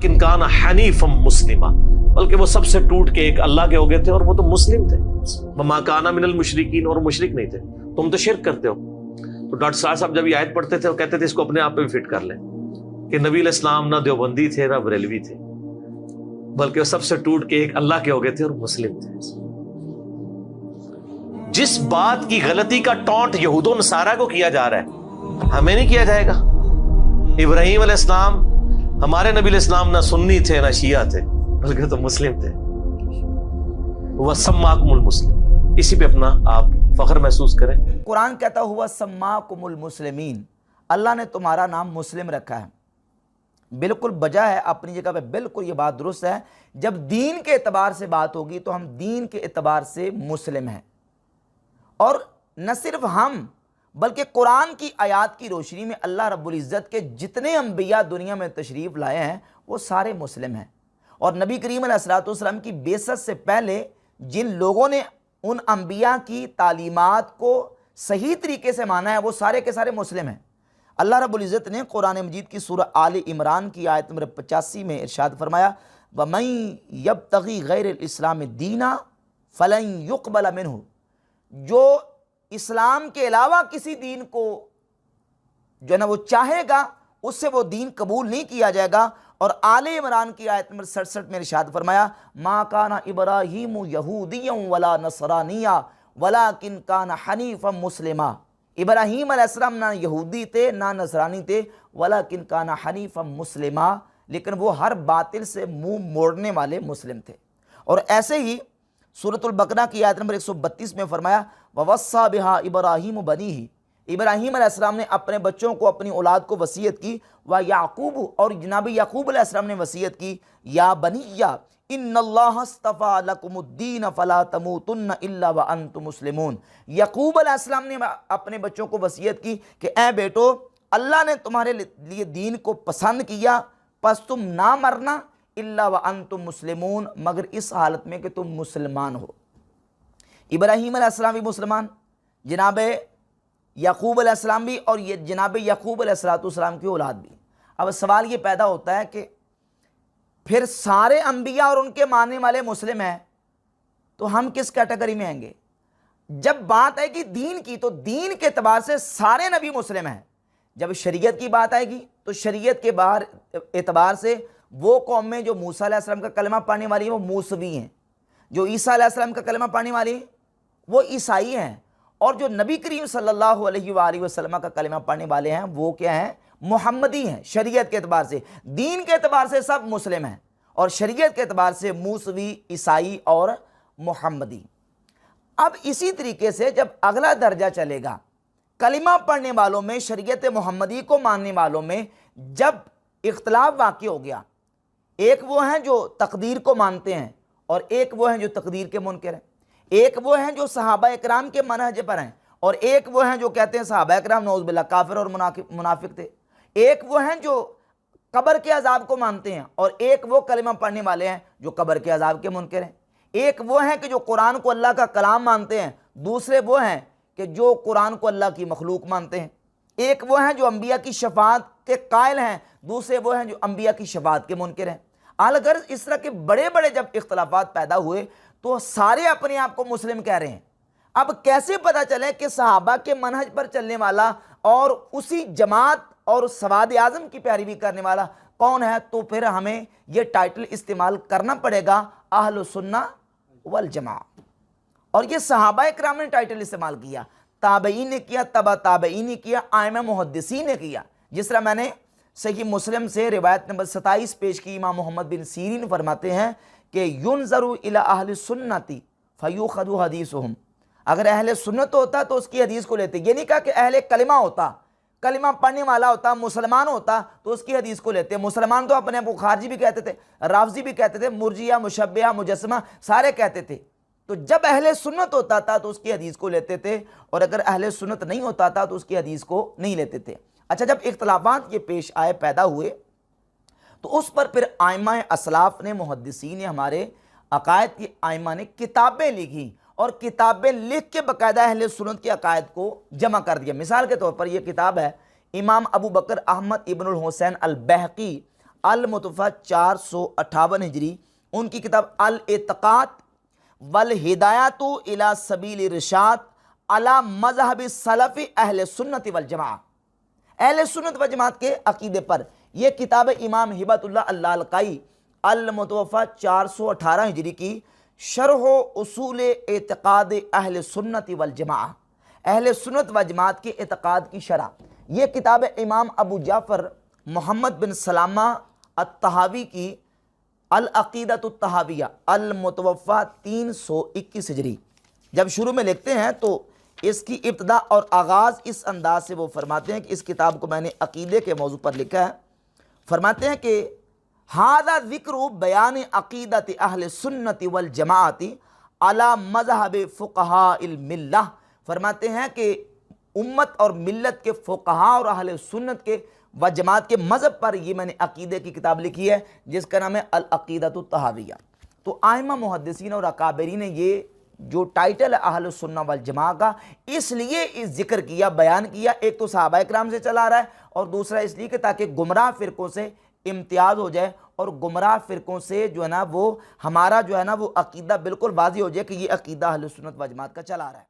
किनकाना हनीफम मुस्लिमा, बल्कि वो सबसे टूट के एक अल्लाह के हो गए थे और वो तो मुस्लिम थे। ममाकाना मिनल मुशरिकीन, और मुशरिक नहीं थे। तुम तो शिरक करते हो। तो डॉक्टर साहब जब ये आयत पढ़ते थे वो कहते थे इसको अपने आप पे भी फिट कर लें कि नबी इस्लाम ना देवबंदी थे ना बरेलवी थे, बल्कि वो सबसे टूट के एक अल्लाह के हो गए थे और मुस्लिम थे। जिस बात की गलती का टॉन्ट यहूदो नसारा को किया जा रहा है, हमें नहीं किया जाएगा। इब्राहीम अलैहिस्सलाम, हमारे नबी अलैहिस्सलाम ना सुन्नी थे ना शिया थे, बल्कि तो मुस्लिम थे। वह सम्माकुमुल मुस्लिम, इसी पे अपना आप फख्र महसूस करें। कुरान कहता हुआ सम्माकुमुल मुस्लिमीन, अल्लाह ने तुम्हारा नाम मुस्लिम रखा है। बिल्कुल बजा है, अपनी जगह पे बिल्कुल ये बात दुरुस्त है। जब दीन के एतबार से बात होगी तो हम दीन के एतबार से मुस्लिम हैं, और न सिर्फ हम बल्कि कुरान की आयत की रोशनी में अल्लाह रब्बुल इज़्ज़त के जितने अंबिया दुनिया में तशरीफ़ लाए हैं वो सारे मुस्लिम हैं। और नबी करीम अलैहिस्सलातु वस्सलाम की बेसत से पहले जिन लोगों ने उन अंबिया की तालीमात को सही तरीके से माना है वो सारे के सारे मुस्लिम हैं। अल्लाह रब्बुल इज़्ज़त ने कुरान मजीद की सूरह आले इमरान की आयत नंबर 85 में इरशाद फरमाया, वमन यब्तगी गैरल इस्लाम दीना फलन युक़बल मिन्हु, जो इस्लाम के अलावा किसी दीन को जो है ना वो चाहेगा उससे वो दीन कबूल नहीं किया जाएगा। और आले इमरान की आयत नंबर 67 में इरशाद फरमाया, मा काना इब्राहीम यहूदिय्यन वला नसरानिया वलाकिन काना हनीफम मुस्लिमा, इब्राहीम अलैहिस्सलाम ना यहूदी थे ना नसरानी थे, वलाकिन काना हनीफम मुस्लिमा, लेकिन वो हर बातिल से मुंह मोड़ने वाले मुस्लिम थे। और ऐसे ही सूरतुल बकरा की आयत नंबर 132 में फरमाया, ववस्सा बिहा इब्राहीम बनीही, इब्राहीम अलैहिस्सलाम ने अपने बच्चों को, अपनी औलाद को वसीयत की, व याकूब, और जनाब याकूब अलैहिस्सलाम ने वसीयत की, या बनिया इन्नल्लाह अस्तफा लकुमुद्दीन फला तमूतुन्न इल्ला व अंतुम मुस्लिमून। याकूब अलैहिस्सलाम ने अपने बच्चों को वसीयत की कि ए बेटो, अल्लाह ने तुम्हारे लिए दीन को पसंद किया, बस तुम ना मरना इल्ला व अंतुम मुस्लिमून, मगर इस हालत में कि तुम मुसलमान हो। इब्राहीम अलैहिस्सलाम भी मुसलमान, जनाब याकूब अलैहिस्सलाम भी, और ये जनाब याकूब अलैहिस्सलाम की औलाद भी। अब सवाल ये पैदा होता है कि फिर सारे अंबिया और उनके मानने वाले मुस्लिम हैं तो हम किस कैटेगरी में आएंगे? जब बात आएगी दीन की तो दीन के एतबार से सारे नबी मुस्लिम हैं। जब शरीयत की बात आएगी तो शरीयत के बाहर एतबार से वो कौमें जो मूसा अलैहिस्सलाम का कलमा पढ़ने वाली है वो मूसवी हैं, जो ईसा अलैहिस्सलाम का कलमा पढ़ने वाली है वो ईसाई हैं, और जो नबी करीम सल्लल्लाहु अलैहि वसल्लम का कलमा पढ़ने वाले हैं वो क्या हैं? मोहम्मदी हैं। शरीयत के एतबार से, दीन के एतबार से सब मुस्लिम हैं, और शरीयत के एतबार से मूसवी, ईसाई और मोहम्मदी। अब इसी तरीके से जब अगला दर्जा चलेगा कलिमा पढ़ने वालों में, शरीयत मोहम्मदी को मानने वालों में जब इख्तलाफ वाक़ई हो गया, एक वो हैं जो तकदीर को मानते हैं और एक वो हैं जो तकदीर के मुनकिर हैं, एक वो हैं जो सहाबा इकराम के मनहज पर हैं और एक वो हैं जो कहते हैं सहाबा इकराम नौज़ बिल्लाह काफिर और मुनाफिक थे, एक वो हैं जो कब्र के अजाब को मानते हैं और एक वो कलिमा पढ़ने वाले हैं जो कब्र के अजाब के मुनकिर हैं, एक वो हैं कि जो कुरान को अल्लाह का कलाम मानते हैं, दूसरे वो हैं कि जो कुरान को अल्लाह की मखलूक मानते हैं, एक वो हैं जो अंबिया की शफात के कायल हैं, दूसरे वो हैं जो अंबिया की शफात के मुनकिर हैं। अगर इस तरह के बड़े बड़े जब इख्तलाफात पैदा हुए तो सारे अपने आप को मुस्लिम कह रहे हैं। अब कैसे पता चले कि सहाबा के मनहज पर चलने वाला और उसी जमात और सवाद आज़म की पैरवी करने वाला कौन है? तो फिर हमें यह टाइटल इस्तेमाल करना पड़ेगा अहलुस सुन्ना वल जमा। और ये सहाबा इकराम ने टाइटल इस्तेमाल किया, ताबईन ने किया, तबा ताबईन ने किया, आइमा मुहद्दिसीन ने किया। जिस तरह मैंने सही मुस्लिम से रिवायत नंबर 27 पेश की, इमाम मोहम्मद बिन सीरीन फरमाते हैं कि युनज़रु इला अहले सुन्नति फयुखदु हदीसुहुम, अगर अहले सुन्नत होता तो उसकी हदीस को लेते। ये नहीं कहा कि अहले कलिमा होता, कलिमा पढ़ने वाला होता, मुसलमान होता तो उसकी हदीस को लेते। मुसलमान तो अपने आप को खारजी भी कहते थे, राफजी भी कहते थे, मुर्जिया, मुशब्बिहा, मुजस्समा सारे कहते थे। तो जब अहले सुन्नत होता था तो उसकी हदीस को लेते थे, और अगर अहले सुन्नत नहीं होता था तो उसकी हदीस को नहीं लेते थे। अच्छा, जब इख्तलाफात ये पेश आए, पैदा हुए, तो उस पर फिर आइमा असलाफ ने, मुहद्दिसीन ने, हमारे अकायद की आइमा ने किताबें लिखी और किताबें लिख के बाकायदा अहले सुन्नत के अकायद को जमा कर दिया। मिसाल के तौर पर यह किताब है इमाम अबू बकर अहमद इब्नुल हुसैन अल बहकी अल मुतवफ़ा 458 हिजरी, उनकी किताब अल एतक़ाद वल हिदायतु इला सबील रिशाद अला मज़हब सलफ़ी अहले सुन्नत वल जमा, अहले सुन्नत व जमात के अकीदे पर। यह किताब इमाम हिबतुल्लाह अल्लालकाई अल मुतवफ़ा 418 हिजरी की शरह उसूल एतक़ाद अहले सुन्नत वल जमा, अहले सुन्नत व जमात के एतक़ाद की शरह। यह किताब इमाम अबू जाफ़र मोहम्मद बिन सलामा अत्तहावी की अल अक़ीदतुत तहाविया अल मुतवफ़ा 321 हिजरी। जब शुरू में लिखते हैं तो इसकी इब्तदा और आगाज़ इस अंदाज से वो फरमाते हैं कि इस किताब को मैंने अक़ीदे के मौजू पर लिखा है। फरमाते हैं कि हादा ज़िक्र बयान अक़ीदत अहले सुन्नति वल जमाअति अला मज़हब फ़ुक़हाइल मिल्लह। फरमाते हैं कि उम्मत और मिल्लत के फ़ुक़हा और अहले सुन्नत के व जमात के मज़हब पर ये मैंने अक़ीदे की किताब लिखी है, जिसका नाम है अल अक़ीदतुत तहाविया। तो आइमा मुहद्दिसीन और अकाबरीन ने ये जो टाइटल है अहले सुन्नत वल जमा का, इसलिए इस जिक्र किया, बयान किया। एक तो सहाबा इकराम से चला रहा है और दूसरा इसलिए कि ताकि गुमराह फ़िरक़ों से इम्तियाज़ हो जाए और गुमराह फ़िरक़ों से जो है ना वो हमारा जो है ना वो अक़ीदा बिल्कुल वाज़ी हो जाए कि ये अक़ीदा अहले सुन्नत व जमात का चला रहा है।